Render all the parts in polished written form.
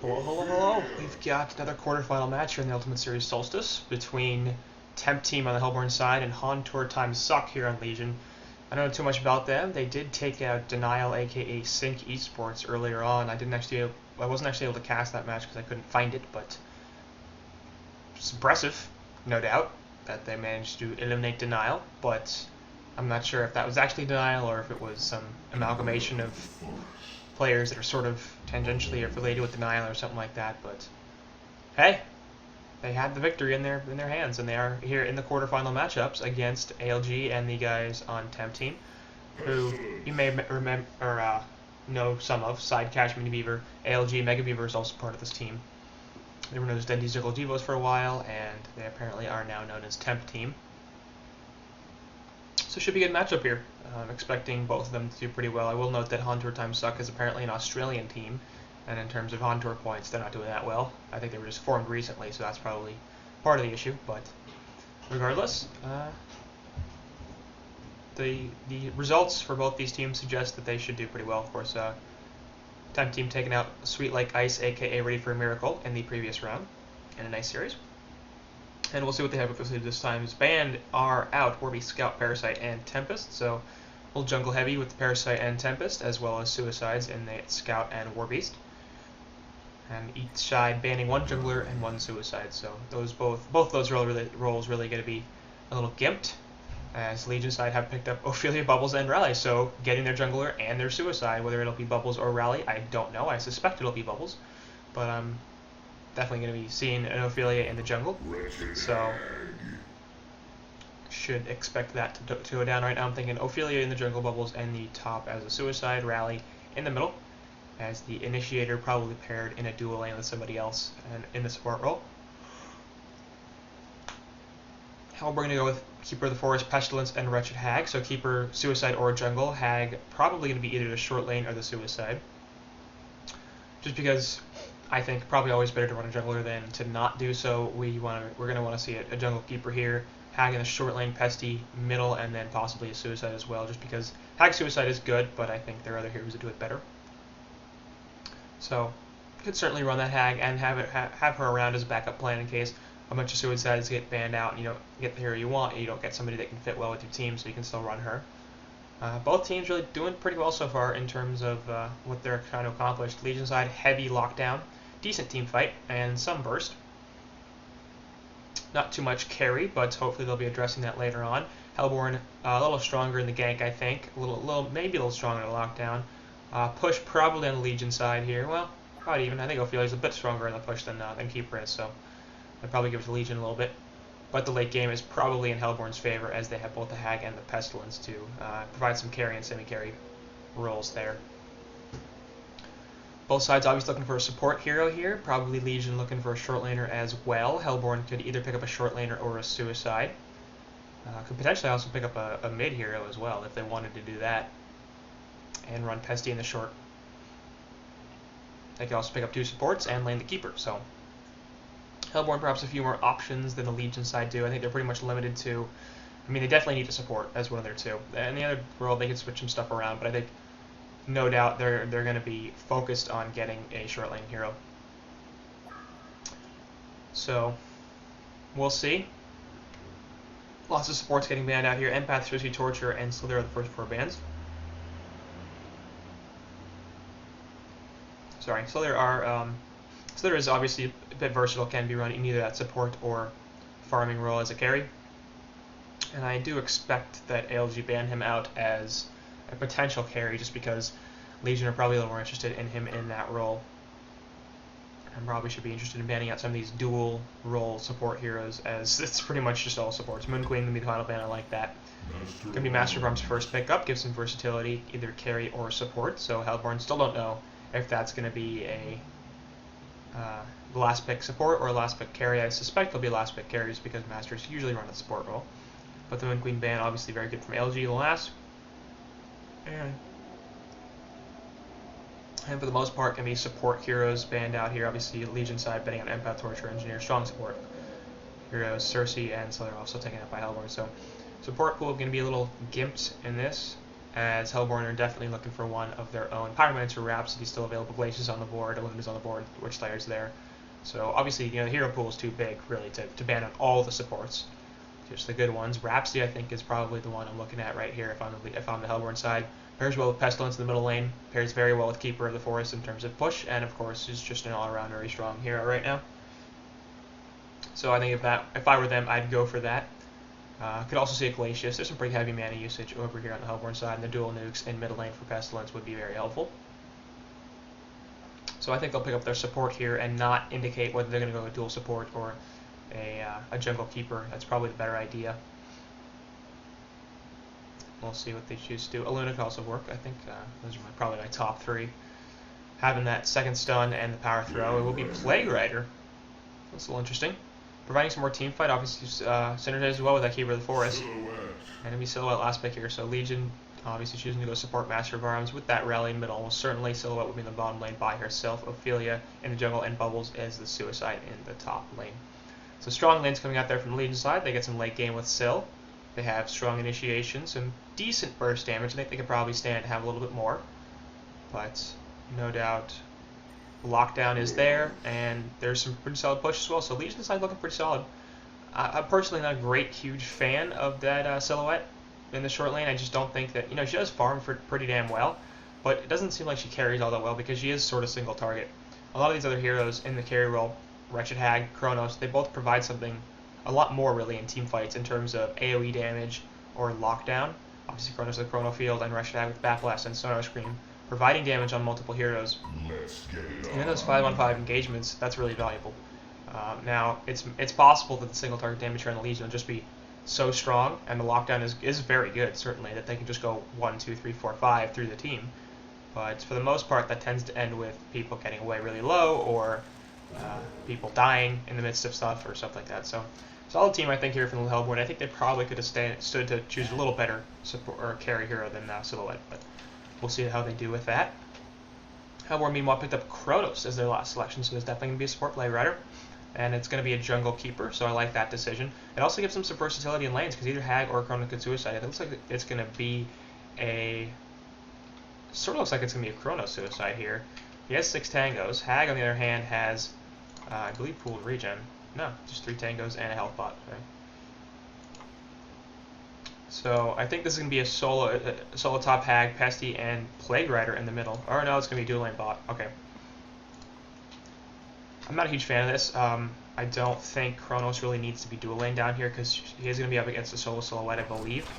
Hello, hello, hello. We've got another quarterfinal match here in the Ultimate Series Solstice between Temp Team on the Hellborn side and Han Tour Time Suck here on Legion. I don't know too much about them. They did take out Denial, aka Sync Esports, earlier on. I wasn't actually able to cast that match because I couldn't find it, but it's impressive, no doubt, that they managed to eliminate Denial. But I'm not sure if that was actually Denial or if it was some amalgamation of players that are sort of tangentially related with Denial or something like that, but hey, they had the victory in their hands, and they are here in the quarterfinal matchups against ALG and the guys on Temp Team, who you may remember or know some of. Side Cash Mini Beaver, ALG Mega Beaver is also part of this team. They were known as Dendy Ziggler Devos for a while, and they apparently are now known as Temp Team. So it should be a good matchup here. I'm expecting both of them to do pretty well. I will note that Han Tour Time Suck is apparently an Australian team, and in terms of Han Tour points, they're not doing that well. I think they were just formed recently, so that's probably part of the issue. But regardless, the results for both these teams suggest that they should do pretty well. Of course, Temp Team taking out Sweet Like Ice, aka Ready for a Miracle, in the previous round in a nice series. And we'll see what they have with us this time. His band are out Warby, Scout, Parasite, and Tempest. So a little jungle heavy with the Parasite and Tempest, as well as Suicides in the Scout and Warbeast. And each side banning one jungler and one Suicide. So those both those roles really going to be a little gimped, as Legion side have picked up Ophelia, Bubbles, and Rally. So getting their jungler and their Suicide, whether it'll be Bubbles or Rally, I don't know. I suspect it'll be Bubbles, but definitely going to be seeing an Ophelia in the jungle, so should expect that to go down. Right now I'm thinking Ophelia in the jungle, Bubbles in the top as a Suicide, Rally in the middle as the Initiator, probably paired in a dual lane with somebody else and in the support role. How we're going to go with Keeper of the Forest, Pestilence, and Wretched Hag. So Keeper, Suicide, or Jungle. Hag probably going to be either the short lane or the Suicide, just because I think probably always better to run a jungler than to not do so. We're going to want to see a jungle keeper here, Hag in the short lane, Pesty middle, and then possibly a Suicide as well, just because Hag Suicide is good, but I think there are other heroes that do it better. So you could certainly run that Hag and have her around as a backup plan in case a bunch of Suicides get banned out and you don't get the hero you want, and you don't get somebody that can fit well with your team, so you can still run her. Both teams really doing pretty well so far in terms of what they're trying to accomplish. Legion side, heavy lockdown, decent team fight, and some burst. Not too much carry, but hopefully they'll be addressing that later on. Hellborn a little stronger in the gank, I think. Maybe a little stronger in the lockdown. Push probably on the Legion side here. Well, not even. I think Ophelia's a bit stronger in the push than Keeper is, so I'd probably give it to Legion a little bit. But the late game is probably in Hellborn's favor, as they have both the Hag and the Pestilence to provide some carry and semi-carry roles there. Both sides obviously looking for a support hero here, probably Legion looking for a short laner as well. Hellborn could either pick up a short laner or a Suicide. Could potentially also pick up a mid hero as well if they wanted to do that, and run Pesty in the short. They could also pick up two supports and lane the Keeper, so Hellborn perhaps a few more options than the Legion side do. I think they're pretty much limited to, I mean, they definitely need a support as one of their two. In the other world, they can switch some stuff around, but I think no doubt they're going to be focused on getting a short lane hero. So we'll see. Lots of supports getting banned out here. Empath, Cersei, Torture, and Slither are the first four bans. Sorry, Slither is obviously a bit versatile, can be run in either that support or farming role as a carry. And I do expect that ALG ban him out as a potential carry, just because Legion are probably a little more interested in him in that role. And probably should be interested in banning out some of these dual role support heroes, as it's pretty much just all supports. Moon Queen gonna be the final ban, I like that. Gonna be Master of Arms' first pickup, gives some versatility, either carry or support. So Hellborn still don't know if that's gonna be a last pick support or last pick carry. I suspect they'll be last pick carries because Masters usually run a support role. But the Moon Queen ban obviously very good from LG last. And for the most part can be support heroes banned out here. Obviously Legion side banning on Empath, Torture, Engineer, strong support heroes, Cersei and Slither also taken out by Hellborn. So support pool going to be a little gimped in this. as Hellborn are definitely looking for one of their own. Pyromancer, Rhapsody still available, Glacius on the board, Illumina's on the board, Witchslayer's there. So obviously, the hero pool is too big, really, to ban on all the supports. Just the good ones. Rhapsody, I think, is probably the one I'm looking at right here if I'm the Hellborn side. Pairs well with Pestilence in the middle lane. Pairs very well with Keeper of the Forest in terms of push, and of course is just an all-around very strong hero right now. So I think if I were them, I'd go for that. Could also see a Glacius. There's some pretty heavy mana usage over here on the Hellborn side, and the dual nukes in middle lane for Pestilence would be very helpful. So I think they'll pick up their support here and not indicate whether they're going to go with dual support or a jungle keeper. That's probably the better idea. We'll see what they choose to do. Illumina could also work. I think those are probably my top three. Having that second stun and the power throw. It will be Plague Rider. That's a little interesting. Providing some more team fight, obviously synergizes well with that Keeper of the Forest. And it'll be Silhouette last pick here. So Legion obviously choosing to go support Master of Arms with that rally in middle. Almost certainly Silhouette will be in the bottom lane by herself. Ophelia in the jungle, and Bubbles as the Suicide in the top lane. So strong lanes coming out there from the Legion side. They get some late game with Syl. They have strong initiation, some decent burst damage. I think they could probably stand to have a little bit more. But no doubt lockdown is there, and there's some pretty solid push as well. So Legion side looking pretty solid. I'm personally not a great, huge fan of that Silhouette in the short lane. I just don't think that, she does farm for pretty damn well, but it doesn't seem like she carries all that well because she is sort of single target. A lot of these other heroes in the carry role, Wretched Hag, Chronos, they both provide something a lot more really in team fights in terms of AoE damage or lockdown. Obviously Chronos with Chrono Field and Wretched Hag with Bat Blast and Sonar Scream, providing damage on multiple heroes. And in those 5-on-5 engagements, that's really valuable. Now, it's possible that the single target damage here on the Legion will just be so strong, and the lockdown is very good, certainly, that they can just go 1, 2, 3, 4, 5 through the team. But for the most part, that tends to end with people getting away really low, or people dying in the midst of stuff, or stuff like that. So, solid team, I think, here from the Hellborn. I think they probably could have stood to choose a little better support or carry hero than Silhouette, but we'll see how they do with that. Hellborn, meanwhile, picked up Chronos as their last selection, so there's definitely going to be a support Plague Rider. And it's going to be a jungle keeper, so I like that decision. It also gives them some versatility in lanes, because either Hag or Chrono could Suicide. It looks like it's going to be sort of looks like it's going to be a Chrono Suicide here. He has 6 tangos. Hag, on the other hand, has, I believe, pooled regen. No, just 3 tangos and a health bot. Okay. So I think this is going to be a solo top Hag, Pesty, and Plague Rider in the middle. Or no, it's going to be dual lane bot. Okay. I'm not a huge fan of this. I don't think Chronos really needs to be dual lane down here because he is going to be up against a solo Silhouette, I believe.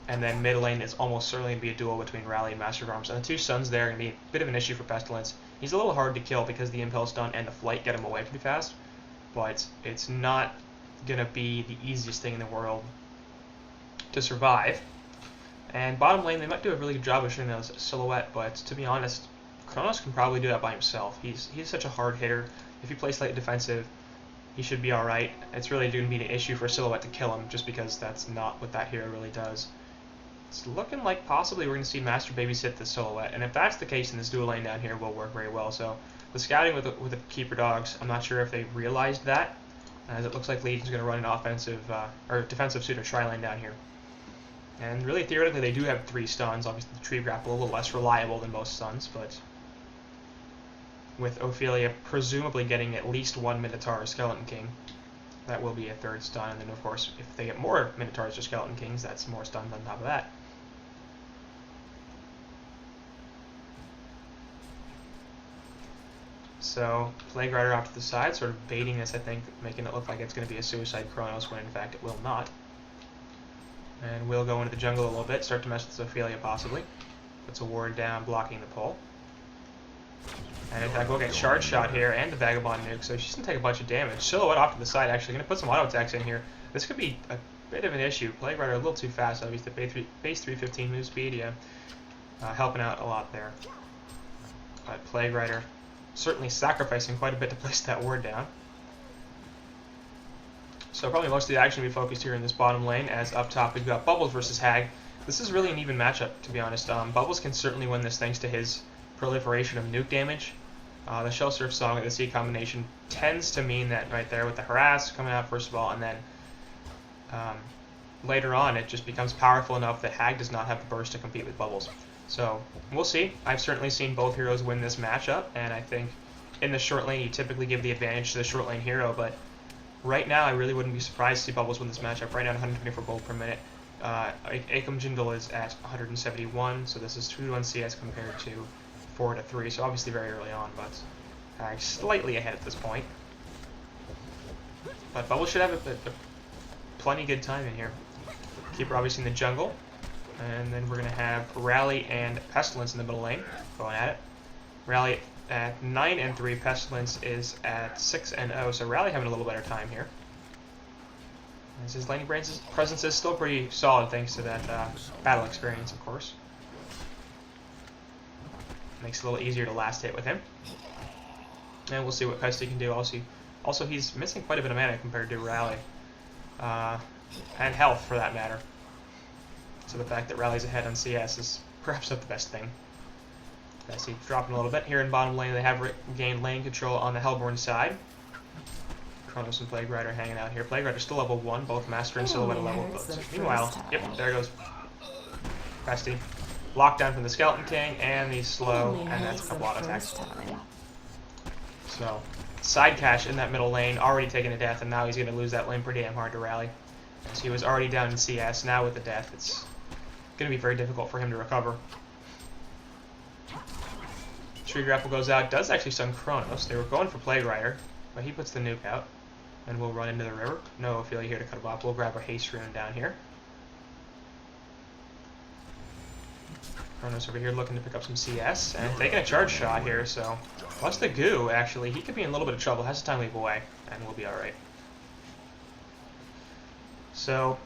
And then mid lane is almost certainly going to be a duel between Rally and Master of Arms. And the 2 stuns there are going to be a bit of an issue for Pestilence. He's a little hard to kill because the Impel stun and the Flight get him away pretty fast. But it's not going to be the easiest thing in the world to survive. And bottom lane, they might do a really good job of shooting those Silhouette, but to be honest, Chronos can probably do that by himself. He's such a hard hitter. If he plays slightly defensive, he should be alright. It's really going to be an issue for Silhouette to kill him, just because that's not what that hero really does. It's looking like possibly we're going to see Master babysit the Silhouette, and if that's the case, then this dual lane down here will work very well. So the scouting with the Keeper Dogs, I'm not sure if they realized that, as it looks like Legion's going to run an offensive or defensive suit or tri-lane down here. And really, theoretically, they do have 3 stuns. Obviously, the tree grapple a little less reliable than most stuns, but with Ophelia presumably getting at least 1 Minotaur or Skeleton King, that will be a 3rd stun. And then, of course, if they get more Minotaurs or Skeleton Kings, that's more stuns on top of that. So, Plague Rider off to the side, sort of baiting this, I think, making it look like it's going to be a Suicide Chronos, when in fact it will not. And we'll go into the jungle a little bit, start to mess with Ophelia possibly. Puts a ward down, blocking the pull. And in fact, we'll get Shard Shot here and the Vagabond Nuke, so she's going to take a bunch of damage. Silhouette off to the side, actually. Going to put some auto attacks in here. This could be a bit of an issue. Plague Rider a little too fast, obviously. Base 315 move speed, yeah. Helping out a lot there. But Plague Rider certainly sacrificing quite a bit to place that ward down. So probably most of the action will be focused here in this bottom lane, as up top we've got Bubbles versus Hag. This is really an even matchup, to be honest. Bubbles can certainly win this thanks to his proliferation of nuke damage. The Shell Surf Song and the C combination tends to mean that right there with the Harass coming out first of all, and then later on it just becomes powerful enough that Hag does not have the burst to compete with Bubbles. So we'll see. I've certainly seen both heroes win this matchup, and I think in the short lane you typically give the advantage to the short lane hero, but right now I really wouldn't be surprised to see Bubbles win this matchup. Right now 124 gold per minute. Akam Jindal is at 171, so this is 2-1 CS compared to 4-3, so obviously very early on, but slightly ahead at this point. But Bubbles should have a plenty good time in here. Keeper obviously in the jungle, and then we're going to have Rally and Pestilence in the middle lane going at it. Rally at 9-3, Pestilence is at 6-0, so Rally having a little better time here. As his laning presence is still pretty solid thanks to that battle experience, of course. Makes it a little easier to last hit with him. And we'll see what Pesty can do. Also, he's missing quite a bit of mana compared to Rally. And health, for that matter. So the fact that Rally's ahead on CS is perhaps not the best thing. Pesty dropping a little bit. Here in bottom lane, they have gained lane control on the Hellborn side. Kronos and Plague Rider hanging out here. Plague Rider still level 1, both Master and Silhouette level. Meanwhile, yep, there goes Pesty. Lockdown from the Skeleton King, and the slow, and that's a couple auto attacks. So, side cash in that middle lane, already taking a death, and now he's going to lose that lane pretty damn hard to Rally. As he was already down in CS, now with the death, it's going to be very difficult for him to recover. Tree Grapple goes out, does actually stun Kronos. They were going for Plague Rider, but he puts the nuke out. And we'll run into the river. No Ophelia here to cut him off. We'll grab our haste rune down here. Kronos over here looking to pick up some CS and taking a charge shot here. So, plus the goo, actually, he could be in a little bit of trouble. Has a time leap away, and we'll be alright. So,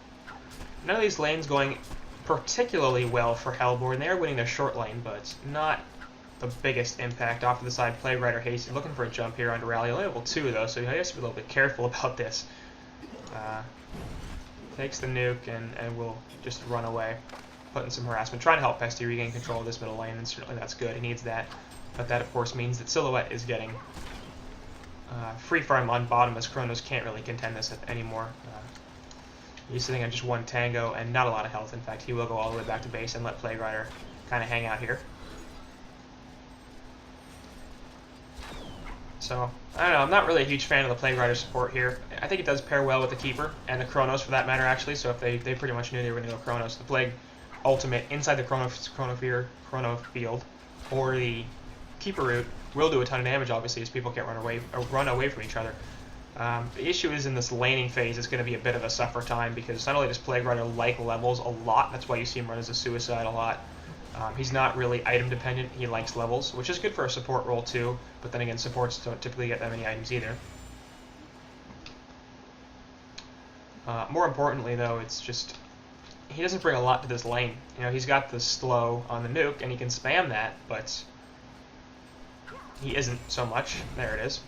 none of these lanes going particularly well for Hellborn. They are winning their short lane, but not the biggest impact. Off to the side, Plague Rider Hasty looking for a jump here onto Rally. Only level 2 though, so he has to be a little bit careful about this. Takes the nuke and will just run away, putting some harassment, trying to help Pesty regain control of this middle lane, and certainly that's good. He needs that, but that of course means that Silhouette is getting free farm on bottom, as Kronos can't really contend this anymore. He's sitting on just one tango and not a lot of health. In fact, he will go all the way back to base and let Plague Rider kind of hang out here. So, I don't know, I'm not really a huge fan of the Plague Rider support here. I think it does pair well with the Keeper, and the Kronos for that matter, actually, so if they pretty much knew they were going to go Kronos. The Plague ultimate inside the Chrono field, or the Keeper route, will do a ton of damage, obviously, as people can't run away from each other. The issue is in this laning phase, it's going to be a bit of a suffer time, because not only does Plague Rider like levels a lot, that's why you see him run as a suicide a lot. He's not really item dependent, he likes levels, which is good for a support role too, but then again, supports don't typically get that many items either. More importantly though, it's just, he doesn't bring a lot to this lane. You know, he's got the slow on the nuke, and he can spam that, but he isn't so much. There it is.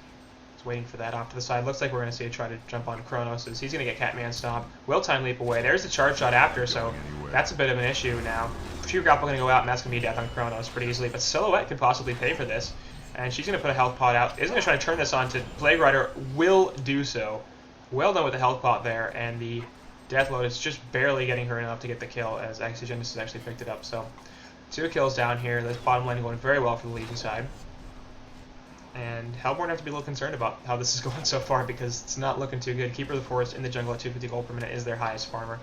He's waiting for that off to the side. Looks like we're going to see a try to jump on Kronos, as he's going to get Catman Stomp. Will time leap away. There's the charge shot after, so that's a bit of an issue now. Tree Grapple going to go out, and that's going to be a death on Kronos pretty easily, but Silhouette could possibly pay for this, and she's going to put a health pot out. Is going to try to turn this on to Plague Rider, will do so. Well done with the health pot there, and the death load is just barely getting her enough to get the kill, as Genesis actually picked it up. So 2 kills down here. This bottom lane going very well for the Legion side. And Hellborn have to be a little concerned about how this is going so far, because it's not looking too good. Keeper of the Forest in the jungle at 250 gold per minute is their highest farmer.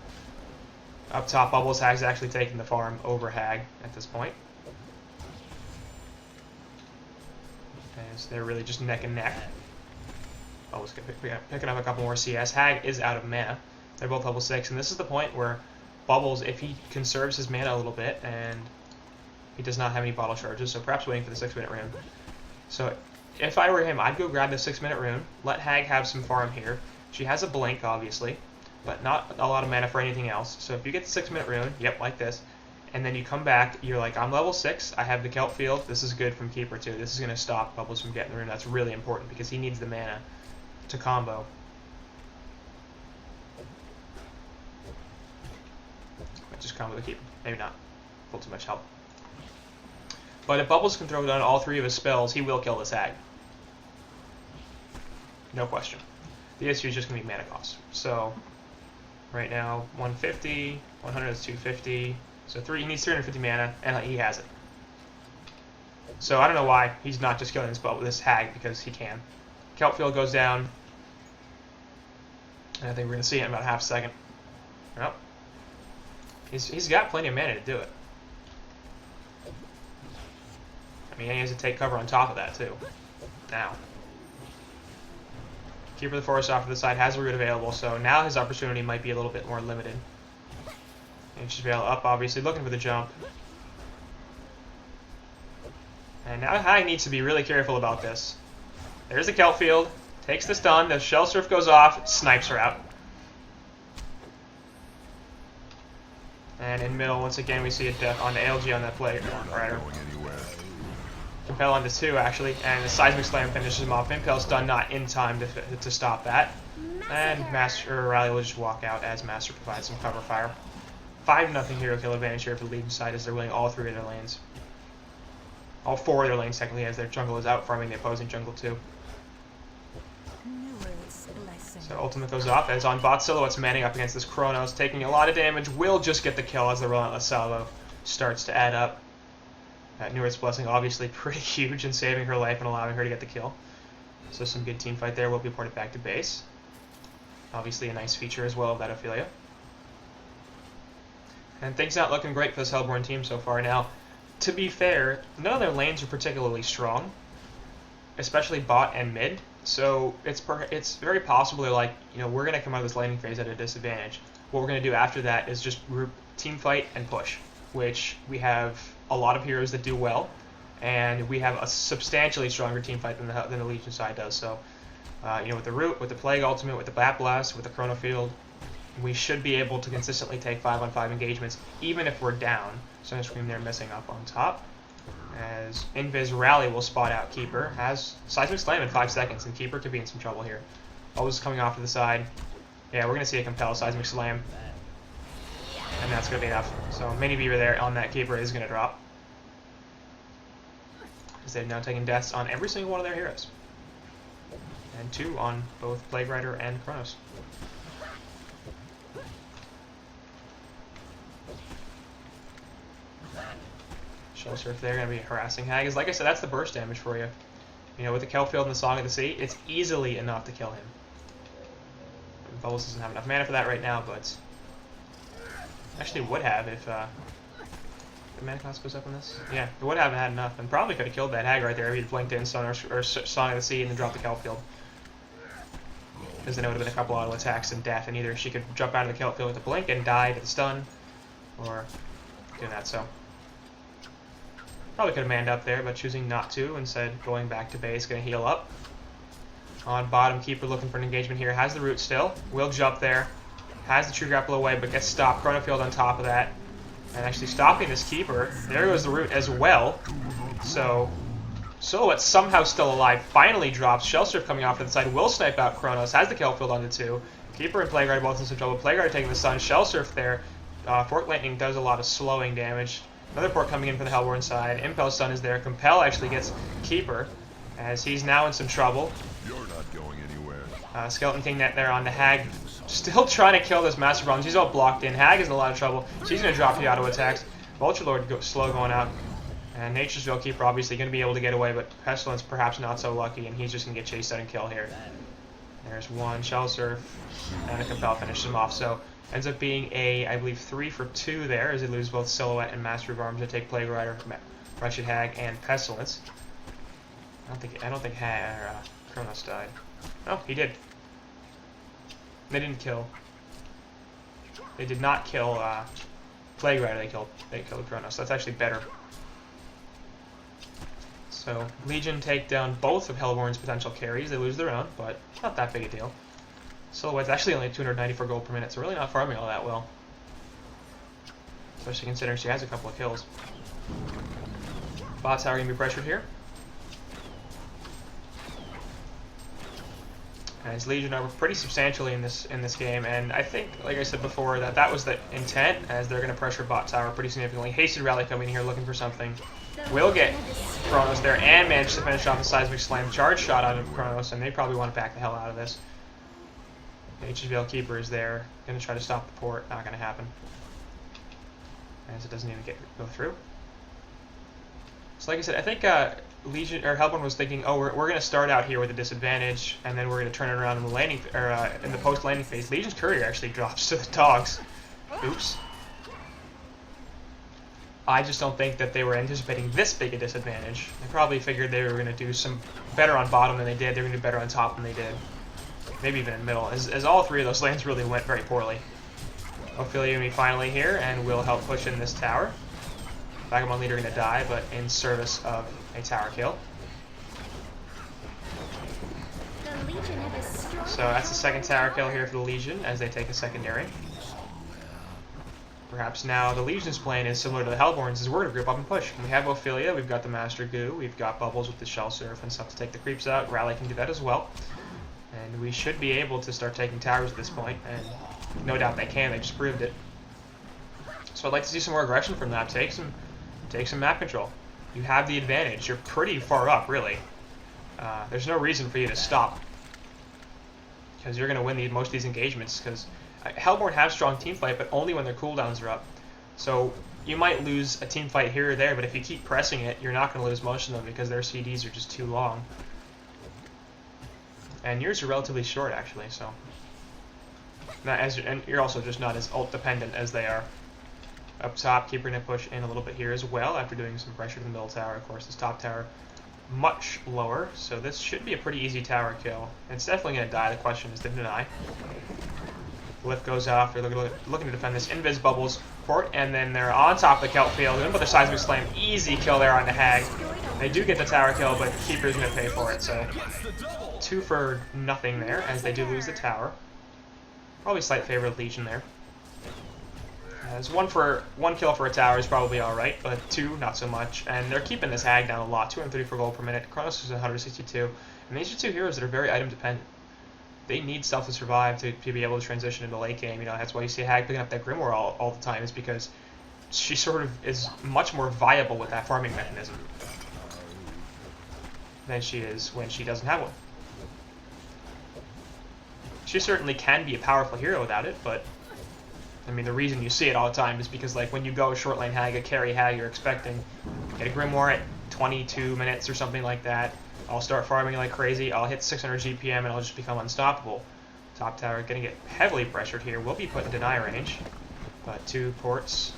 Up top, Bubbles Hag's actually taking the farm over Hag at this point. As they're really just neck and neck. Bubbles picking up a couple more CS. Hag is out of mana. They're both level 6, and this is the point where Bubbles, if he conserves his mana a little bit, and he does not have any bottle charges, so perhaps waiting for the 6-minute rune. So if I were him, I'd go grab the 6-minute rune, let Hag have some farm here. She has a blink, obviously, but not a lot of mana for anything else. So if you get the 6-minute rune, yep, like this, and then you come back, you're like, I'm level 6, I have the Kelp Field, this is good from Keeper too. This is going to stop Bubbles from getting the rune. That's really important, because he needs the mana to combo. Might just combo the Keeper. Maybe not. Pull too much help. But if Bubbles can throw down all 3 of his spells, he will kill this Hag. No question. The issue is just going to be mana cost. So Right now, 150, 100 is 250. So he needs 350 mana, and he has it. So I don't know why he's not just killing this spell with this hag, because he can. Kelp Field goes down. And I think we're going to see it in about half a second. Well, he's got plenty of mana to do it. I mean, he has to take cover on top of that, too. Now. Keeper of the Forest off to the side has a root available, so now his opportunity might be a little bit more limited. Ancient Veil up, obviously, looking for the jump. And now Hag needs to be really careful about this. There's the Kelp Field, takes the stun, the Shell Surf goes off, snipes her out. And in middle, once again, we see a death on the ALG on that play. Rider. Compel onto 2, actually, and the Seismic Slam finishes him off. Impel stun not in time to stop that. And Rally will just walk out as Master provides some cover fire. 5-0 hero kill advantage here for the Legion side as they're winning all 3 of their lanes. All 4 of their lanes, technically, as their jungle is out farming the opposing jungle too. So ultimate goes off as on bot Silhouette's manning up against this Chronos, taking a lot of damage, will just get the kill as the Relentless Salvo starts to add up. Newerth's Blessing obviously pretty huge in saving her life and allowing her to get the kill. So some good team fight there. Will be ported back to base. Obviously a nice feature as well of that Ophelia. And things not looking great for this Hellborn team so far. Now, to be fair, none of their lanes are particularly strong, especially bot and mid. So it's very possible they're like, you know, we're going to come out of this laning phase at a disadvantage. What we're going to do after that is just group team fight and push, which we have a lot of heroes that do well, and we have a substantially stronger team fight than the Legion side does. So, you know, with the Root, with the Plague Ultimate, with the Bat Blast, with the Chrono Field, we should be able to consistently take 5-on-5 engagements, even if we're down. So Scream there missing up on top. As Invis Rally will spot out Keeper, has Seismic Slam in 5 seconds, and Keeper could be in some trouble here. Always coming off to the side. Yeah, we're going to see a Compel Seismic Slam. And that's going to be enough. So Mini Beaver there on that Keeper is going to drop. Because they've now taken deaths on every single one of their heroes. And 2 on both Plague Rider and Chronos. Shell Surf there, going to be harassing Hag. Like I said, that's the burst damage for you. You know, with the Kelp Field and the Song of the Sea, it's easily enough to kill him. Bubbles doesn't have enough mana for that right now, but actually would have if the mana cost goes up on this. Yeah, it would have had enough, and probably could have killed that Hag right there if he'd blinked in Song of the Sea and then dropped the Kelp Field. Because then it would have been a couple auto attacks and death, and either she could jump out of the Kelp Field with a blink and die to the stun, or do that. So probably could have manned up there, but choosing not to, instead going back to base, going to heal up. On bottom, Keeper looking for an engagement here, has the Root still, will jump there, has the True Grapple away, but gets stopped. Chrono Field on top of that, and actually stopping this Keeper. There goes the Root as well. So Silhouette somehow still alive, finally drops. Shell Surf coming off to the side, will snipe out Chronos, has the Kelp Field onto 2. Keeper and Plague Rider both in some trouble. Plague Rider taking the stun, Shell Surf there. Fork Lightning does a lot of slowing damage. Another port coming in for the Hellborn side. Impel stun is there. Compel actually gets Keeper, as he's now in some trouble. You're not going anywhere. Skeleton King net there on the Hag. Still trying to kill this Master Bomb. She's all blocked in. Hag is in a lot of trouble. She's going to drop the auto attacks. Vulture Lord slow going out. And Nature's Veil Keeper obviously going to be able to get away, but Pestilence perhaps not so lucky, and he's just going to get chased out and kill here. There's one Shell Surf, and a Compel finishes him off. So ends up being a, I believe, 3 for 2 there, as they lose both Silhouette and Master of Arms to take Plague Rider, Wretched Hag, and Pestilence. I don't think Chronos died. Oh, he did. They didn't kill. They did not kill Plague Rider. They killed Chronos. That's actually better. So Legion take down both of Hellborn's potential carries. They lose their own, but not that big a deal. Silhouette's actually only 294 gold per minute, so really not farming all that well. Especially considering she has a couple of kills. Bot tower gonna be pressured here. As Legion are pretty substantially in this game, and I think, like I said before, that was the intent, as they're going to pressure bot tower pretty significantly. Hasted Rally coming in here looking for something. Will get Chronos there and manage to finish off the Seismic Slam charge shot out of Chronos, and they probably want to back the hell out of this. The HVL keeper is there, gonna try to stop the port, not gonna happen. As it doesn't even go through. So like I said, I think Legion or Hellborn was thinking, oh, we're gonna start out here with a disadvantage, and then we're gonna turn it around in the landing or in the post landing phase. Legion's courier actually drops to the dogs. Oops. I just don't think that they were anticipating this big a disadvantage. They probably figured they were gonna do some better on bottom than they did. They were gonna do better on top than they did. Maybe even in the middle, as all three of those lanes really went very poorly. Ophelia and me finally here, and we'll help push in this tower. Vagabond leader gonna die, but in service of a tower kill. So that's the second tower kill here for the Legion as they take a secondary. Perhaps now the Legion's plan is similar to the Hellborns, is we're gonna group up and push. We have Ophelia, we've got the Master Goo, we've got Bubbles with the Shell Surf and stuff to take the creeps out. Rally can do that as well. And we should be able to start taking towers at this point, and no doubt they can, they just proved it. So I'd like to see some more aggression from that. Take some map control. You have the advantage. You're pretty far up, really. There's no reason for you to stop, because you're going to win most of these engagements, because Hellborn have strong team fight, but only when their cooldowns are up. So you might lose a team fight here or there, but if you keep pressing it, you're not going to lose most of them because their CDs are just too long. And yours are relatively short, actually, so... and you're also just not as ult dependent as they are. Up top, keeper gonna push in a little bit here as well after doing some pressure to the middle tower. Of course, this top tower much lower, so this should be a pretty easy tower kill. It's definitely gonna die. The question is, did it deny? Lift goes off. They're looking to defend this invis bubbles port, and then they're on top of the Kelp field. They're gonna put their seismic slam. Easy kill there on the Hag. They do get the tower kill, but the keeper's gonna pay for it. So 2 for nothing there, as they do lose the tower. Probably slight favor of Legion there. As one kill for a tower is probably alright, but 2 not so much. And they're keeping this Hag down a lot, 234 gold per minute. Kronos is 162. And these are 2 heroes that are very item dependent. They need stuff to survive to be able to transition into late game. You know, that's why you see Hag picking up that Grimoire all the time, is because she sort of is much more viable with that farming mechanism than she is when she doesn't have one. She certainly can be a powerful hero without it, but I mean, the reason you see it all the time is because, like, when you go short lane Hag, a carry Hag, you're expecting get a Grimoire at 22 minutes or something like that. I'll start farming like crazy. I'll hit 600 GPM and I'll just become unstoppable. Top tower gonna get heavily pressured here. Will be put in deny range, but 2 ports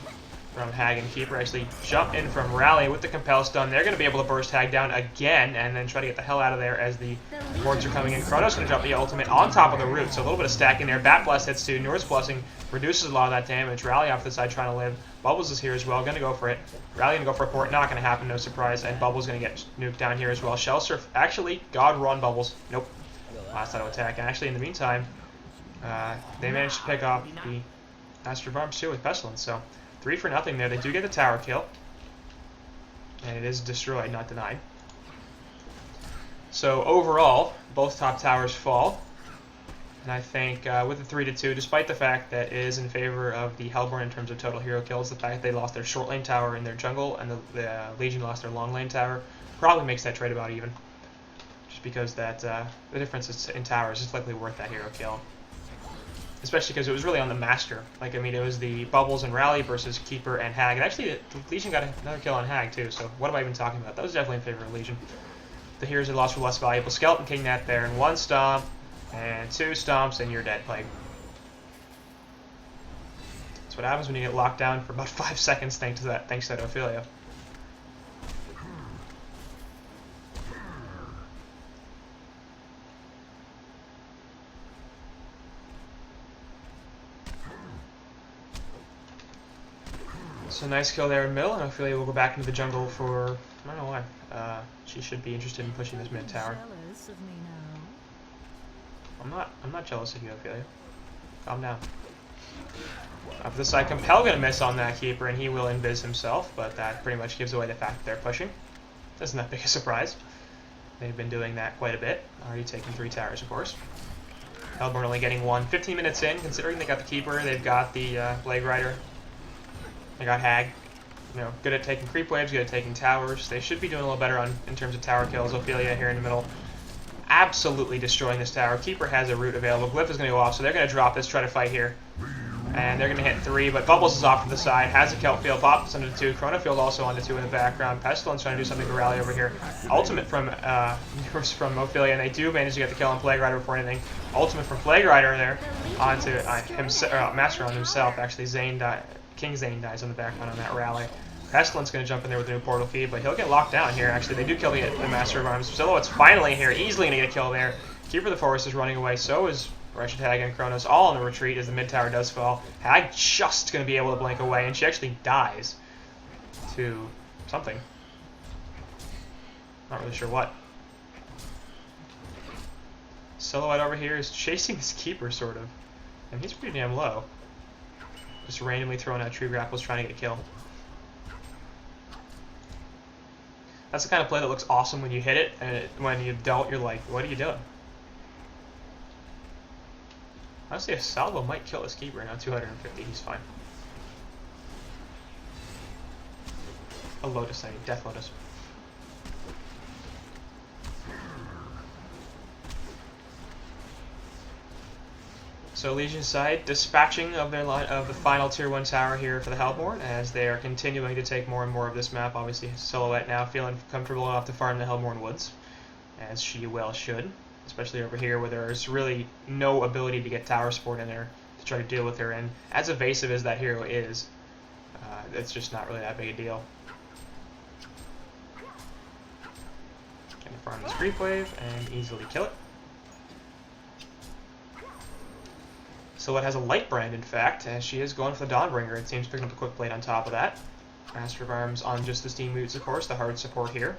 from Hag and Keeper actually jump in from Rally with the Compel stun. They're going to be able to burst Hag down again and then try to get the hell out of there as the wards are coming in. Kronos going to drop the ultimate on top of the root, so a little bit of stacking there. Bat Blast hits too. Norse Blessing reduces a lot of that damage. Rally off the side trying to live. Bubbles is here as well, going to go for it. Rally going to go for a port, not going to happen, no surprise. And Bubbles going to get nuked down here as well. Shell Surf, actually, God run Bubbles. Nope. Last auto attack. And actually, in the meantime, they managed to pick off the Master of Arms too with Pestilence, so 3 for nothing there. They do get the tower kill, and it is destroyed, not denied. So overall, both top towers fall, and I think with the 3-2, despite the fact that it is in favor of the Hellborn in terms of total hero kills, the fact that they lost their short lane tower in their jungle and the Legion lost their long lane tower probably makes that trade about even, just because that the difference in towers is likely worth that hero kill. Especially because it was really on the Master. Like, I mean, it was the Bubbles and Rally versus Keeper and Hag. And actually, the Legion got another kill on Hag, too. So what am I even talking about? That was definitely in favor of Legion. The heroes are lost for less valuable. Skeleton King that there. And 1 stomp. And 2 stomps. And you're dead, Plague. That's what happens when you get locked down for about 5 seconds thanks to that Ophelia. So nice kill there in middle, and Ophelia will go back into the jungle for, I don't know why. She should be interested in pushing this mid tower. I'm not jealous of you, Ophelia. Calm down. Off the side, Compel gonna miss on that Keeper, and he will invis himself, but that pretty much gives away the fact that they're pushing. Isn't that big a surprise? They've been doing that quite a bit. Already taken 3 towers, of course. Hellborn only getting 1. 15 minutes in, considering they got the Keeper, they've got the Blade Rider. They got Hag, you know, good at taking creep waves, good at taking towers. They should be doing a little better in terms of tower kills. Ophelia here in the middle, absolutely destroying this tower. Keeper has a root available. Glyph is going to go off, so they're going to drop this, try to fight here. And they're going to hit 3, but Bubbles is off to the side, has a Kelp Field, pops onto 2, Chronofield also onto 2 in the background. Pestilence trying to do something to rally over here. Ultimate from Ophelia, and they do manage to get the kill on Plague Rider before anything. Ultimate from Plague Rider there onto Master on himself. Actually, King Zane dies on the background on that rally. Pestilence going to jump in there with a new portal feed, but he'll get locked down here. Actually, they do kill the Master of Arms. Silhouette's finally here, easily going to get a kill there. Keeper of the Forest is running away, so is Wretched Hag and Kronos, all in the retreat as the mid tower does fall. Hag just going to be able to blink away, and she actually dies to something. Not really sure what. Silhouette over here is chasing this Keeper, sort of. And he's pretty damn low. Just randomly throwing out tree grapples trying to get a kill. That's the kind of play that looks awesome when you hit it, and when you don't, you're like, what are you doing? Honestly, a salvo might kill this Keeper now. 250, he's fine. A Lotus, I mean, Death Lotus. So Legion's side dispatching of their of the final tier 1 tower here for the Hellborn as they are continuing to take more and more of this map. Obviously, Silhouette now feeling comfortable enough to farm the Hellborn Woods, as she well should, especially over here where there's really no ability to get tower support in there to try to deal with her. And as evasive as that hero is, it's just not really that big a deal. Can farm this creep wave and easily kill it. Silhouette has a light brand, in fact, as she is going for the Dawnbringer. It seems picking up a quick blade on top of that. Master of Arms on just the Steam Moods, of course, the hard support here.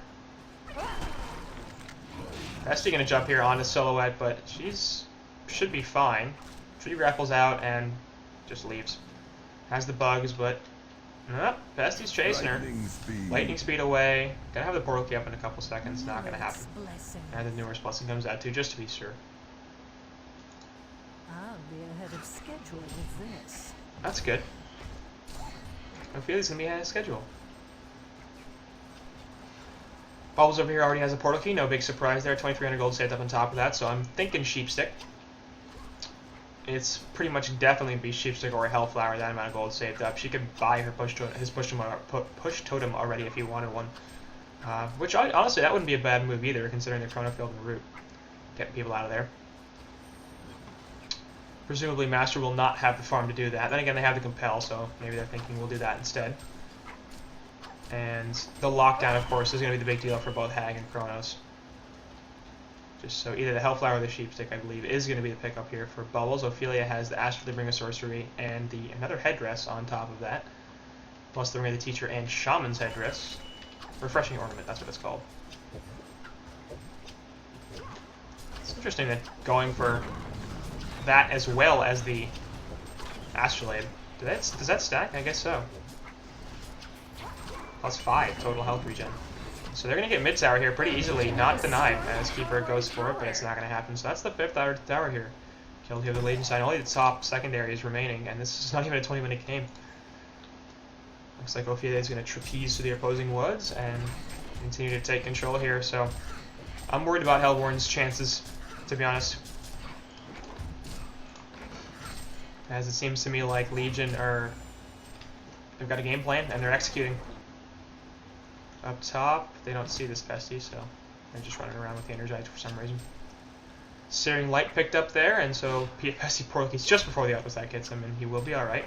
Bestie going to jump here onto Silhouette, but should be fine. Tree grapples out and just leaves. Has the bugs, but nope, Bestie's chasing her. Lightning speed away. Gonna have the portal key up in a couple seconds. Not gonna happen. And the Numerous Blessing comes out too, just to be sure. I'll be ahead of schedule with this. That's good. I feel he's gonna be ahead of schedule. Bubbles over here already has a portal key, no big surprise there. 2,300 gold saved up on top of that, so I'm thinking Sheepstick. It's pretty much definitely be Sheepstick or a Hellflower, that amount of gold saved up. She could buy her his push totem already if he wanted one. Which, honestly, that wouldn't be a bad move either, considering the Chronofield and the root. Getting people out of there. Presumably Master will not have the farm to do that. Then again, they have the Compel, so maybe they're thinking we'll do that instead. And the lockdown, of course, is going to be the big deal for both Hag and Kronos. Just so either the Hellflower or the Sheepstick, I believe, is going to be the pickup here for Bubbles. Ophelia has the Astral the Bringer Sorcery and another headdress on top of that. Plus the Ring of the Teacher and Shaman's headdress. Refreshing Ornament, that's what it's called. It's interesting that going for that as well as the Astrolabe. Does that stack? I guess so. Plus 5 total health regen. So they're going to get mid tower here pretty easily, not denied, as Keeper goes for it, but it's not going to happen. So that's the 5th tower here. Killed here the Legion side. Only the top secondary is remaining, and this is not even a 20-minute game. Looks like Ophelia is going to trapeze to the opposing woods and continue to take control here. So I'm worried about Hellborn's chances, to be honest. As it seems to me like Legion they've got a game plan and they're executing. Up top, they don't see this Bestie, so they're just running around with the Energize for some reason. Searing Light picked up there, and so Bestie portal keys just before the Outpost hits him, and he will be alright.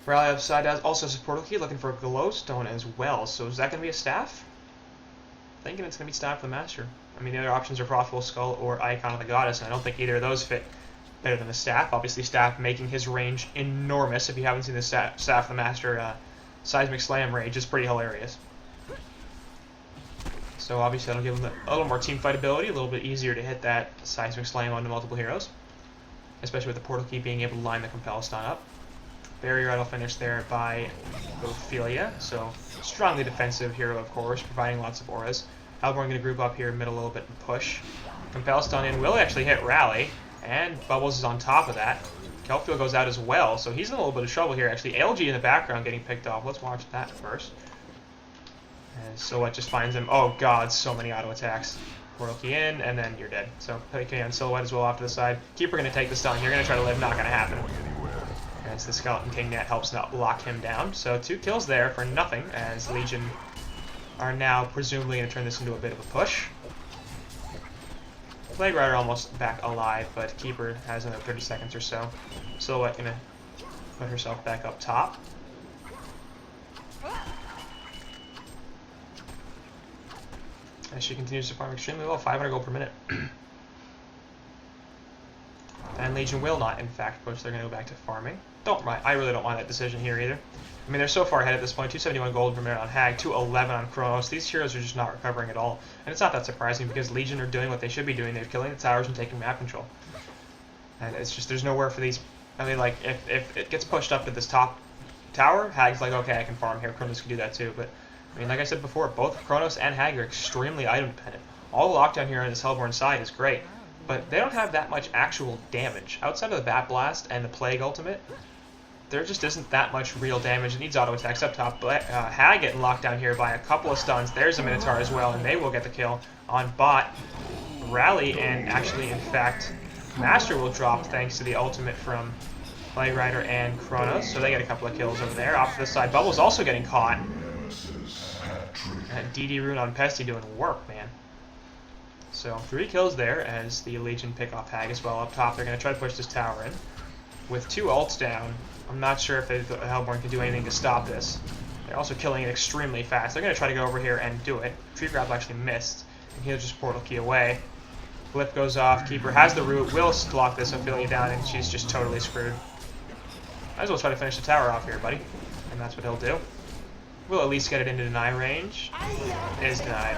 Rally upside down also has a portal key, looking for a glowstone as well. So is that going to be a staff? Thinking it's going to be staff for the Master. I mean, the other options are Profitable Skull or Icon of the Goddess, and I don't think either of those fit better than the staff. Obviously, staff making his range enormous. If you haven't seen the staff of the Master, Seismic Slam range is pretty hilarious. So obviously that'll give him a little more team fight ability, a little bit easier to hit that Seismic Slam onto multiple heroes, especially with the portal key being able to line the Compel stun up. Barrier idle finish there by Ophelia, so strongly defensive hero, of course, providing lots of auras. Hellborn going to group up here middle a little bit and push. Compel stun in will actually hit Rally, and Bubbles is on top of that. Kelfield goes out as well, so he's in a little bit of trouble here. Actually, LG in the background getting picked off. Let's watch that first. And Silhouette just finds him. Oh god, so many auto attacks. Portal key in, and then you're dead. So PK on Silhouette as well off to the side. Keeper gonna take the stun. You're gonna try to live, not gonna happen. As the Skeleton King Net helps not lock him down. So 2 kills there for nothing, as Legion are now presumably gonna turn this into a bit of a push. Plague Rider almost back alive, but Keeper has another 30 seconds or so. Silhouette gonna put herself back up top. As she continues to farm extremely well, 500 gold per minute. And Legion will not, in fact, push. They're going to go back to farming. I really don't mind that decision here either. I mean, they're so far ahead at this point. 271 gold per minute on Hag, 211 on Kronos. These heroes are just not recovering at all. And it's not that surprising because Legion are doing what they should be doing. They're killing the towers and taking map control. And it's just, there's nowhere for these. I mean, like, if it gets pushed up to this top tower, Hag's like, okay, I can farm here. Kronos can do that too. But, I mean, like I said before, both Kronos and Hag are extremely item dependent. All the lockdown here on this Hellborn side is great. But they don't have that much actual damage. Outside of the Bat Blast and the Plague Ultimate, there just isn't that much real damage. It needs auto attacks up top. But Hag getting locked down here by a couple of stuns. There's a Minotaur as well, and they will get the kill on bot. Rally, and actually, in fact, Master will drop thanks to the ultimate from Plague Rider and Kronos. So they get a couple of kills over there. Off to the side, Bubble's also getting caught. And DD Rune on Pesty doing work, man. So 3 kills there as the Legion pick off Hag as well. Up top, they're going to try to push this tower in. With 2 ults down, I'm not sure if the Hellborn can do anything to stop this. They're also killing it extremely fast. They're going to try to go over here and do it. Tree Grapple actually missed, and he'll just portal key away. Blip goes off. Keeper has the root, will lock this Ophelia down, and she's just totally screwed. Might as well try to finish the tower off here, buddy. And that's what he'll do. We'll at least get it into deny range. It is denied.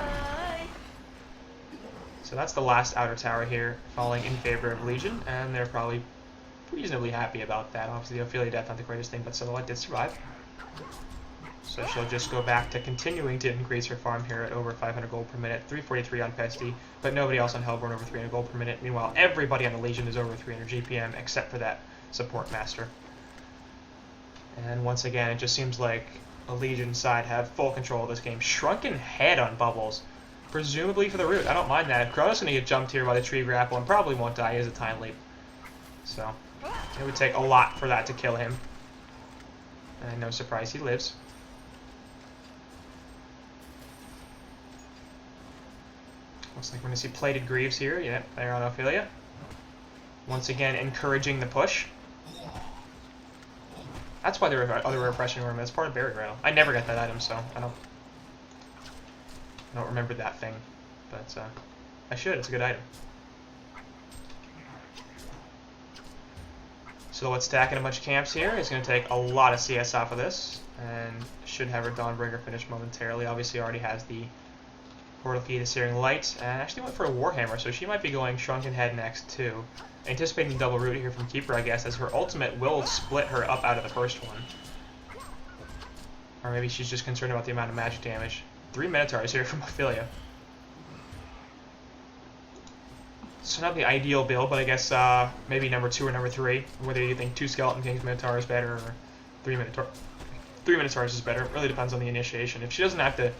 So that's the last outer tower here, falling in favor of Legion, and they're probably reasonably happy about that. Obviously, the Ophelia death not the greatest thing, but Silhouette did survive. So she'll just go back to continuing to increase her farm here at over 500 gold per minute, 343 on Pesty, but nobody else on Hellborn over 300 gold per minute. Meanwhile, everybody on the Legion is over 300 GPM except for that support master. And once again, it just seems like the Legion side have full control of this game. Shrunken Head on Bubbles. Presumably for the root. I don't mind that. Kronos going to get jumped here by the tree grapple and probably won't die. He has a time leap. So, it would take a lot for that to kill him. And no surprise, he lives. Looks like we're going to see Plated Greaves here. Yep, there on Ophelia. Once again, encouraging the push. That's why there are other refreshing room. That's part of Buried Rattle. I never get that item, so I don't remember that thing, but I should. It's a good item. So let's stack in a bunch of camps here. It's going to take a lot of CS off of this, and should have her Dawnbringer finish momentarily. Obviously already has the Portal Key to Searing Light, and actually went for a Warhammer, so she might be going Shrunken Head next too. Anticipating double root here from Keeper, I guess, as her ultimate will split her up out of the first one. Or maybe she's just concerned about the amount of magic damage. 3 Minotaurs here from Ophelia. So not the ideal build, but I guess maybe number 2 or number 3. Whether you think 2 Skeleton Kings Minotaur is better or 3 Minotaurs is better. It really depends on the initiation. If she doesn't have to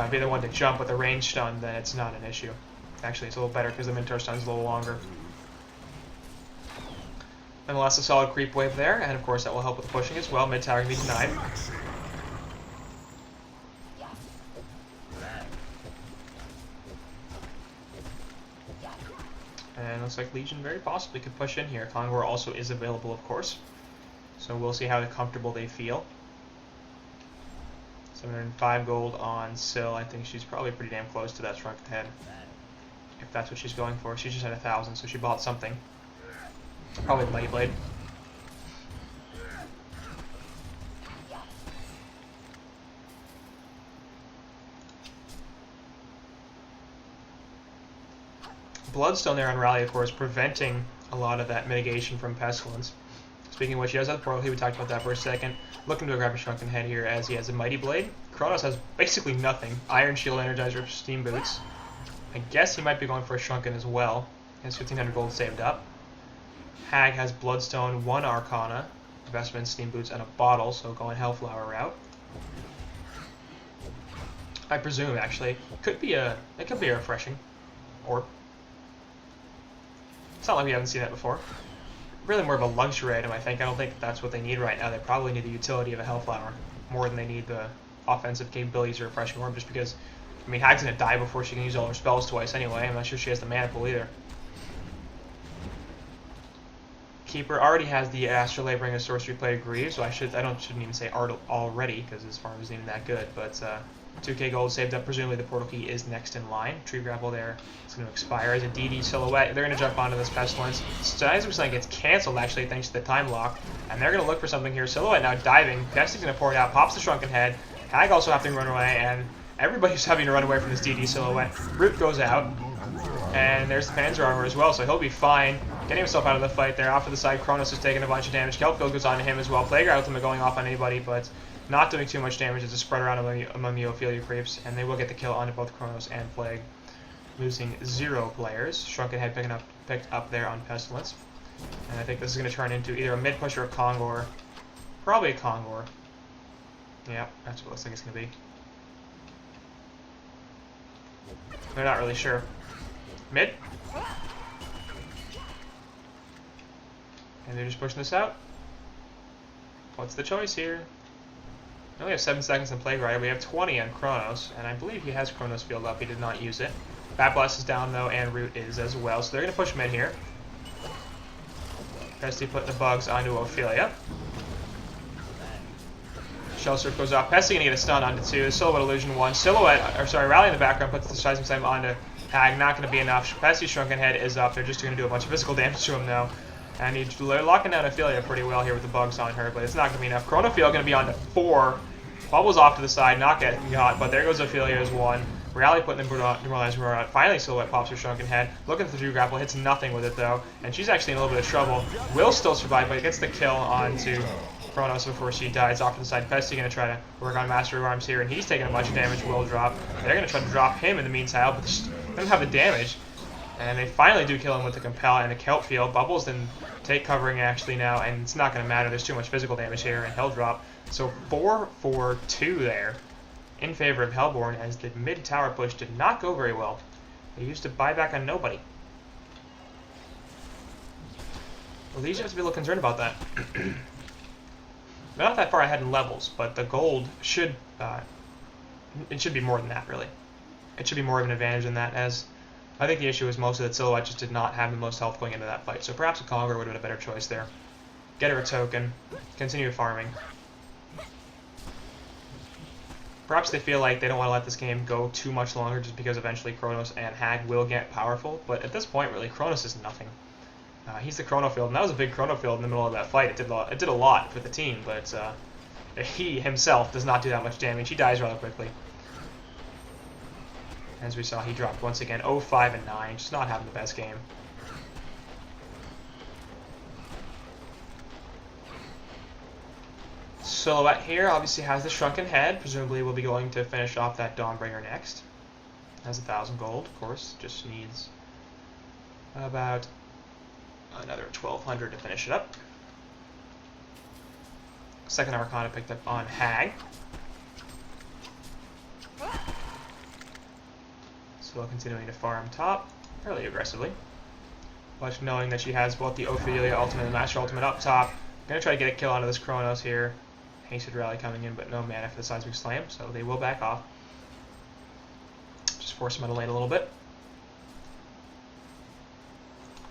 be the one to jump with a range stun, then it's not an issue. Actually, it's a little better because the Minotaur stun's a little longer. Nonetheless, a solid creep wave there, and of course that will help with the pushing as well. Mid tower can be denied. And looks like Legion very possibly could push in here. Kongor also is available, of course. So we'll see how comfortable they feel. 705 gold on Syl. I think she's probably pretty damn close to that Shrunken Head. If that's what she's going for. She just had 1,000, so she bought something. Probably the Mighty Blade. Bloodstone there on Rally, of course, preventing a lot of that mitigation from Pestilence. Speaking of which, he does have the Portal Key. We talked about that for a second. Looking to grab a Shrunken Head here as he has a Mighty Blade. Kronos has basically nothing. Iron Shield, Energizer, Steam Boots. I guess he might be going for a Shrunken as well. He has 1,500 gold saved up. Hag has Bloodstone, 1 Arcana, Investment, Steam Boots, and a bottle, so going Hellflower route. I presume, actually. It could be a refreshing orb. It's not like we haven't seen that before. Really more of a luxury item, I think. I don't think that's what they need right now. They probably need the utility of a Hellflower more than they need the offensive capabilities of refreshing orb, just because, I mean, Hag's going to die before she can use all her spells twice anyway. I'm not sure she has the mana pool either. Keeper already has the Astral Laboring and Sorcery Plate Greaves, so shouldn't even say art already, because his farm isn't even that good, but 2k gold saved up. Presumably the portal key is next in line. Tree Grapple there. It's going to expire as a DD Silhouette. They're going to jump onto this Pestilence. Seismic Slam gets cancelled, actually, thanks to the time lock. And they're going to look for something here. Silhouette now diving. Destiny's going to pour it out. Pops the Shrunken Head. Hag also having to run away, and everybody's having to run away from this DD Silhouette. Root goes out. And there's the Panzer Armor as well, so he'll be fine. Getting himself out of the fight there. Off to the side, Kronos is taking a bunch of damage. Kelpfield goes on to him as well. Plague Ultimate going off on anybody, but not doing too much damage as it's spread around among the Ophelia creeps, and they will get the kill onto both Kronos and Plague, losing 0 players. Shrunken Head picked up there on Pestilence, and I think this is going to turn into either a mid push or a Kongor. Probably a Kongor. Yeah, that's what it looks like it's going to be. They're not really sure. Mid. And they're just pushing this out. What's the choice here? We only have 7 seconds in Plague Rider. We have 20 on Kronos, and I believe he has Kronos Field up. He did not use it. Bat Blast is down though, and Root is as well. So they're going to push mid here. Pesty putting the bugs onto Ophelia. Shell Surf goes off. Pesty going to get a stun onto 2. Silhouette Illusion 1. Rally in the background puts the Seismic Slam onto Hag. Not going to be enough. Pesty's Shrunken Head is up. They're just going to do a bunch of physical damage to him now. And he's locking down Ophelia pretty well here with the bugs on her, but it's not going to be enough. Chronofield going to be on to 4. Bubbles off to the side, not getting caught, but there goes Ophelia as 1. Rally putting the Demoralized Roar out. Finally, Silhouette pops her Shrunken Head. Looking for the Tree Grapple, hits nothing with it though, and she's actually in a little bit of trouble. Will still survive, but gets the kill onto Kronos before she dies. Off to the side, Pesty going to try to work on Mastery of Arms here, and he's taking a bunch of damage. Will drop. They're going to try to drop him in the meantime, but they don't have the damage. And they finally do kill him with the Compel and the Kelp Field. Bubbles then take covering actually now, and it's not going to matter. There's too much physical damage here, and Hell drop. So 4-4-2 there in favor of Hellborn, as the mid-tower push did not go very well. They used to buy back on nobody. Well, these have to be a little concerned about that. They're not that far ahead in levels, but the gold should, it should be more than that, really. It should be more of an advantage than that, as I think the issue is mostly that Silhouette just did not have the most health going into that fight, so perhaps a Kongor would have been a better choice there. Get her a token, continue farming. Perhaps they feel like they don't want to let this game go too much longer just because eventually Kronos and Hag will get powerful, but at this point, really, Kronos is nothing. He's the Chronofield, and that was a big Chronofield in the middle of that fight. It did a lot for the team, but he himself does not do that much damage. He dies rather quickly. As we saw, he dropped once again 0-5-9, just not having the best game. Silhouette here obviously has the Shrunken Head. Presumably we'll be going to finish off that Dawnbringer next. Has 1,000 gold, of course. Just needs about another 1,200 to finish it up. Second Arcana picked up on Hag. Still continuing to farm top fairly aggressively, but knowing that she has both the Ophelia Ultimate and the Master Ultimate up top. Gonna try to get a kill onto this Kronos here. Hasted Rally coming in, but no mana for the Seismic Slam, so they will back off. Just force them out of lane a little bit.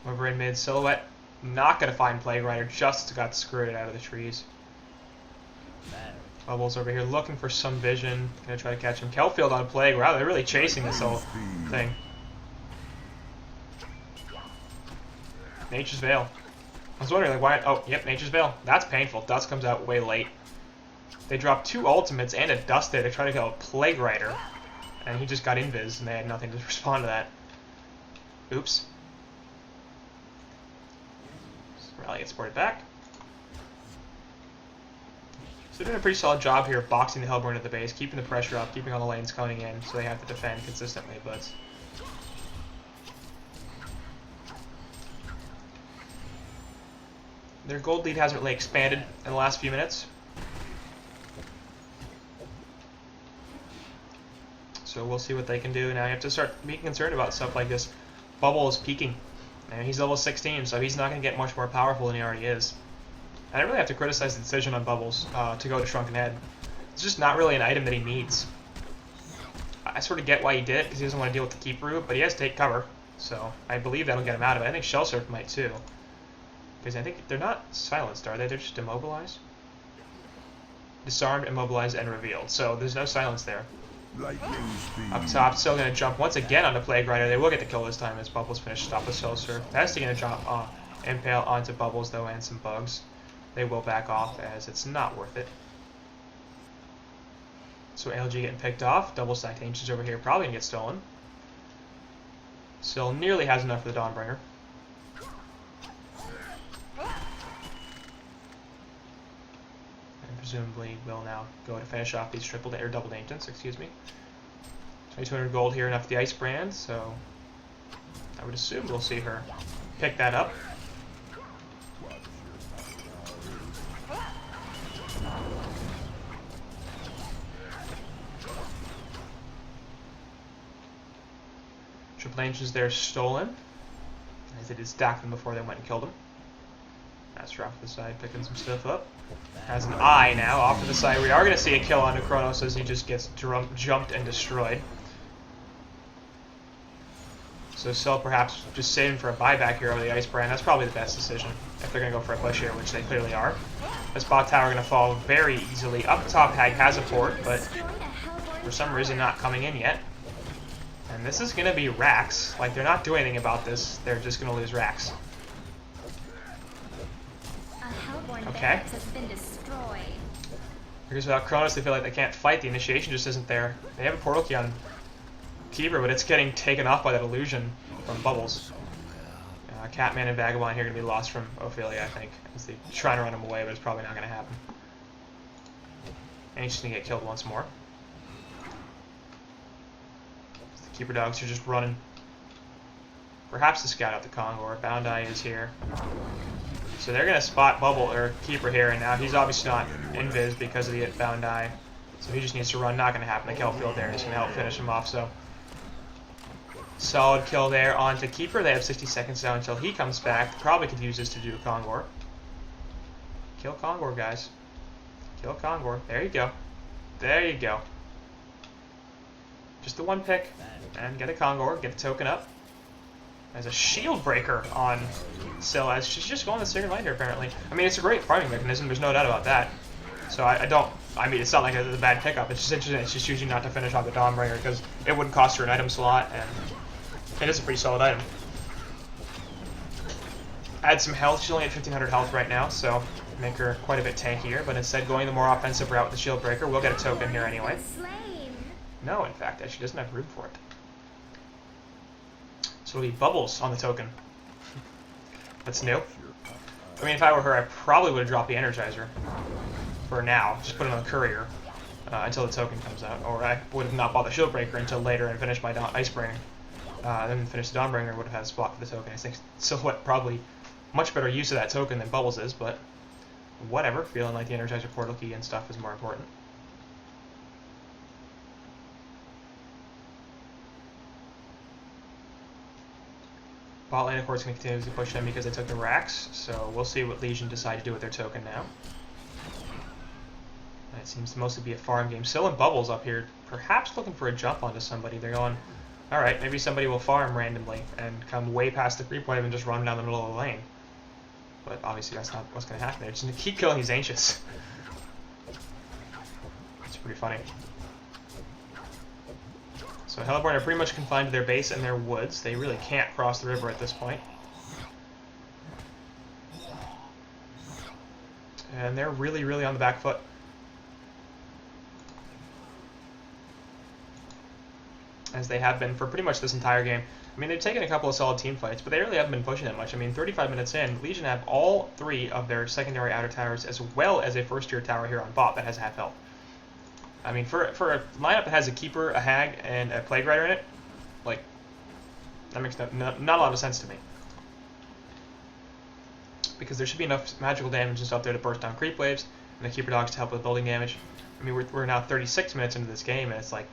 Over in mid, Silhouette not gonna find Plague Rider, just got screwed out of the trees. Bubbles over here looking for some vision. Gonna try to catch him. Kelpfield on Plague. Wow, they're really chasing this whole thing. Nature's Veil. I was wondering, like, why. Oh, yep, Nature's Veil. That's painful. Dust comes out way late. They dropped 2 ultimates and a Dust there to try to kill a Plague Rider. And he just got invis, and they had nothing to respond to that. Oops. Rally gets ported back. So they're doing a pretty solid job here of boxing the Hellborn at the base, keeping the pressure up, keeping all the lanes coming in, so they have to defend consistently, but Their gold lead hasn't really expanded in the last few minutes. So we'll see what they can do. Now you have to start being concerned about stuff like this. Bubble is peaking. And he's level 16, so he's not going to get much more powerful than he already is. I don't really have to criticize the decision on Bubbles to go to Shrunken Head. It's just not really an item that he needs. I sort of get why he did it, because he doesn't want to deal with the Keep Root, but he has to take cover. So I believe that'll get him out of it. I think Shell Surf might too. Because I think they're not silenced, are they? They're just immobilized? Disarmed, immobilized, and revealed. So there's no silence there. Up top, still going to jump once again on the Plague Rider. They will get the kill this time as Bubbles finished off with Shell Surf. That's going to jump Impale onto Bubbles though, and some bugs. They will back off as it's not worth it. So LG getting picked off. Double stacked Ancients over here, probably going to get stolen. Still nearly has enough for the Dawnbringer. And presumably will now go to finish off these double Ancients, excuse me. 2200 gold here, enough for the Ice Brand, so I would assume we'll see her pick that up. Triple Ancients there stolen, as they did stack them before they went and killed them. Master off to the side, picking some stuff up. Has an eye now, off to the side. We are going to see a kill on Chronos as he just gets jumped and destroyed. So Cell perhaps just saving for a buyback here over the Ice Brand. That's probably the best decision if they're going to go for a push here, which they clearly are. This bot tower going to fall very easily. Up top, Hag has a port, but for some reason not coming in yet. And this is going to be Rax. Like, they're not doing anything about this. They're just going to lose Rax. Okay. Because without Chronos, they feel like they can't fight. The initiation just isn't there. They have a portal key on Keeper, but it's getting taken off by that illusion from Bubbles. Catman and Vagabond here are going to be lost from Ophelia, I think, as they try to run him away, but it's probably not going to happen. And he's just going to get killed once more. The Keeper dogs are just running. Perhaps the scout out the Kongor. Bound Eye is here. So they're going to spot Bubble or Keeper here, and now he's obviously not invis because of the Bound Eye. So he just needs to run. Not going to happen. The Kelp Field there is going to help finish him off. So solid kill there onto Keeper. They have 60 seconds now until he comes back. Probably could use this to do Kongor. Kill Kongor, guys. Kill Kongor. There you go. There you go. Just the one pick. And get a Kongor. Get the token up. There's a shield breaker on Syl as she's just going the second lander apparently. I mean, it's a great farming mechanism. There's no doubt about that. So I mean, it's not like it's a bad pickup. It's just interesting that she's choosing not to finish off the Dawnbringer because it wouldn't cost her an item slot, and it is a pretty solid item. Add some health. She's only at 1500 health right now, so make her quite a bit tankier. But instead, going the more offensive route with the shield breaker, we'll get a token here anyway. No, in fact, she doesn't have room for it. So it'll be Bubbles on the token. That's new. I mean, if I were her, I probably would have dropped the Energizer for now. Just put it on the Courier until the token comes out. Or I would have not bought the Shield Breaker until later and finished my Icebringer. Then finish the Dawnbringer, would have had a spot for the token. I think Silhouette probably much better use of that token than Bubbles is, but whatever. Feeling like the Energizer portal key and stuff is more important. Bot lane, of course, going to continue to push them because they took the Rax, so we'll see what Legion decide to do with their token now. It seems to mostly be a farm game. Syl and Bubbles up here, perhaps looking for a jump onto somebody. They're going, alright, maybe somebody will farm randomly and come way past the 3-point and just run down the middle of the lane. But obviously that's not what's going to happen. They're just going to keep killing these Ancients. It's pretty funny. So Hellborn are pretty much confined to their base and their woods. They really can't cross the river at this point. And they're really, really on the back foot. As they have been for pretty much this entire game. I mean, they've taken a couple of solid team fights, but they really haven't been pushing it much. I mean, 35 minutes in, Legion have all 3 of their secondary outer towers, as well as a first-tier tower here on bot that has half health. I mean, for a lineup that has a Keeper, a Hag, and a Plague Rider in it, like, that makes not a lot of sense to me. because there should be enough magical damage and stuff there to burst down creep waves, and the keeper dogs to help with building damage. I mean, we're now 36 minutes into this game, and it's like,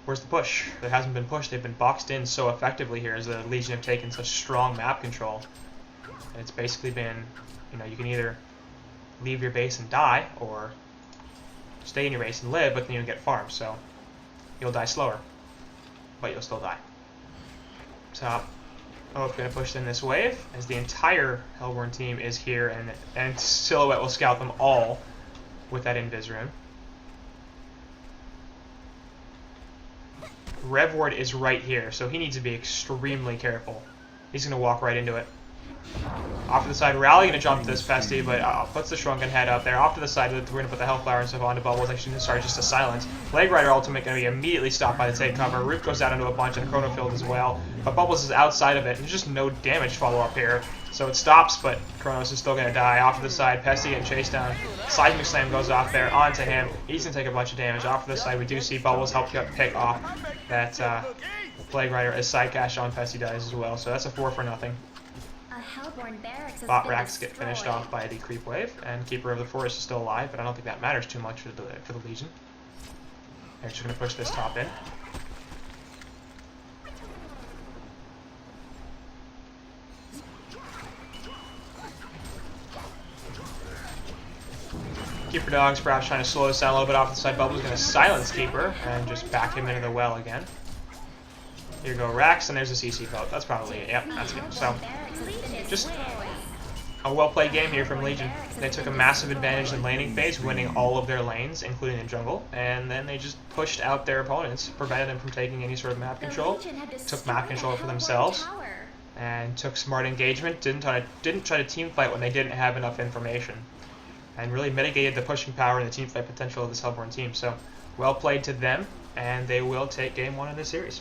where's the push? There hasn't been push. They've been boxed in so effectively here as the Legion have taken such strong map control. And it's basically been, you can either leave your base and die, or stay in your base and live, but then you'll get farmed. So you'll die slower, but you'll still die. So Oath going to push in this wave, as the entire Hellborn team is here, and Silhouette will scout them all with that Invis Rune. Rev Ward is right here, so he needs to be extremely careful. He's going to walk right into it. Off to the side, Rally going to jump this Pesty, but puts the Shrunken Head up there. Off to the side, we're going to put the Hellflower and stuff onto Bubbles. Actually, sorry, just a Silence. Plague Rider ultimate going to be immediately stopped by the take cover. Root goes out into a bunch, and Chronofield as well. But Bubbles is outside of it, and there's just no damage follow-up here. So it stops, but Kronos is still going to die. Off to the side, Pesty getting chased down. Seismic Slam goes off there onto him. He's going to take a bunch of damage. Off to the side, we do see Bubbles help pick off that Plague Rider as side cash on Pesty dies as well. So that's a 4-for-0. Bot racks get finished off by the creep wave, and Keeper of the Forest is still alive, but I don't think that matters too much for the Legion. They're just going to push this top in. Keeper Dogs perhaps trying to slow this down a little bit off the side. Bubble's going to silence Keeper and just back him into the well again. Here go Rax, and there's a CC vote. That's probably it. Yep, that's good. So, just a well-played game here from Legion. They took a massive advantage in laning phase, winning all of their lanes, including the jungle, and then they just pushed out their opponents, prevented them from taking any sort of map control, took map control for themselves, and took smart engagement, didn't try to team fight when they didn't have enough information, and really mitigated the pushing power and the team fight potential of this Hellborn team. So, well played to them, and they will take game 1 of this series.